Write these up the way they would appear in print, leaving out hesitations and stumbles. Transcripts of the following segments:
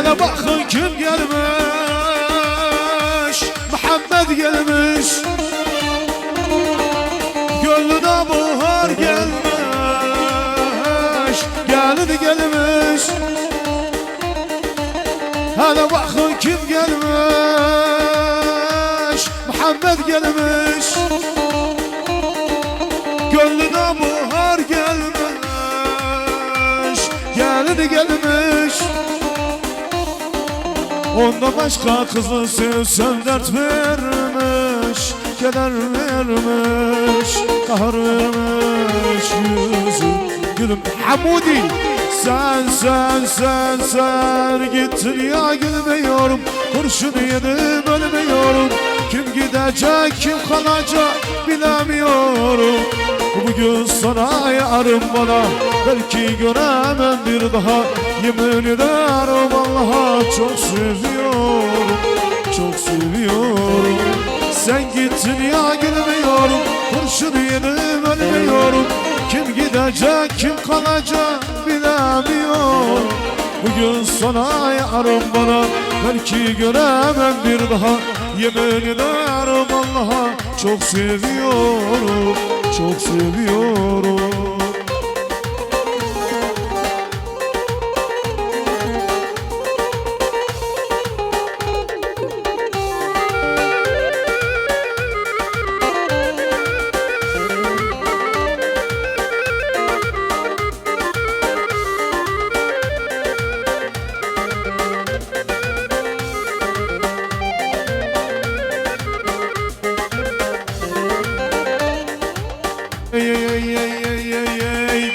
hele bakın kim gelmiş, Muhammed gelmiş. Gönlüne bahar gelmiş, gelin gelmiş. Hele bakın kim gelmiş, Muhammed gelmiş. Gönlüne bahar gelmiş, gelin gelmiş. Ondan başka kızı sevsen dert vermiş, keder vermiş, kahır vermiş yüzü gülüm. Hamudi sen gittin ya, gülmüyorum. Kurşun yedim ölmüyorum. Kim gidecek kim kalacak bilemiyorum. Bugün sana yarım bana, belki göremem bir daha. Yemin ederim Allah'a çok seviyorum, çok seviyorum. Sen gittin ya gülmüyorum. Kurşun yedim ölmüyorum. Kim gidecek kim kalacak bilemiyorum. Bugün sana yarım bana, belki göremem bir daha. Yemin ederim Allah'a çok seviyorum, çok seviyorum.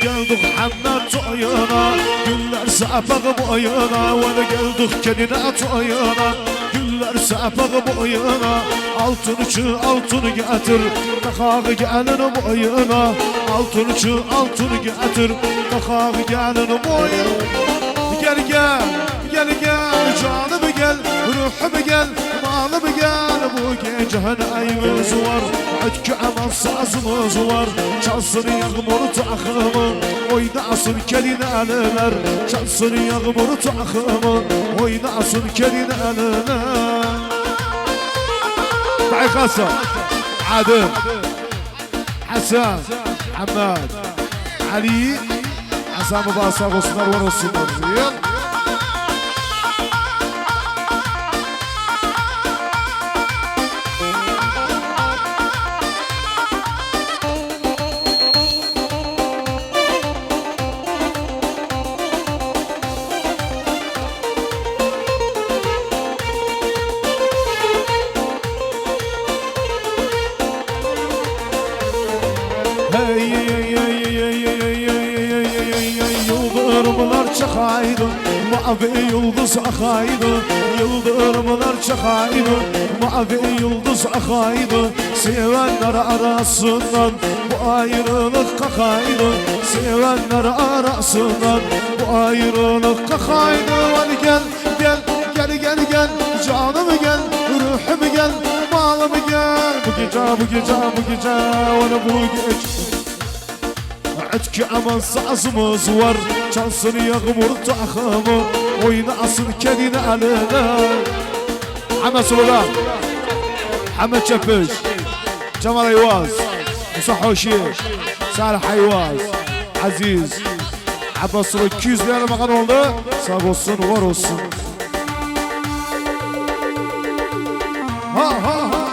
Geldik Hammet toyuna, güller sapık boyuna. Ve geldik kendine toyuna, güller sapık boyuna. Altın için altın getir, takak gelin boyuna. Altın için altın getir, takak gelin boyuna. Gel gel, gel gel canım gel, ruhum gel, malım gel. Bu gece neyimiz var, ötkü aman sazımız var. Çalsın yağmur takımı, oynasın kelin eliler. Çalsın yağmur takımı, oynasın kelin eliler. Tayyip Hasan, Adil, Hasan, Hamad, Ali, Hasan mübaşak olsunlar, var olsunlar. Yıldırımlar çakaydı, mavi yıldız akaydı. Yıldırımlar çakaydı, mavi yıldız akaydı. Sevenler arasından bu ayrılık kakaydı. Sevenler arasından bu ayrılık kakaydı. Hadi gel gel gel gel gel, canım gel, ruhum gel, malım gel. Bu gece bu gece bu gece, ona bu gece. Ötkü aman sazımız var, çalsın yağmur takımı, oynasın kedin eliler. Ahmet Sultan, Ahmet Çepiş, Cemal Ayvaz, Musa Hoşi, Salih Ayvaz, Aziz, Abbas Sultan 200 liraya makan oldu. Sağ olsun, var olsun. Ha ha ha.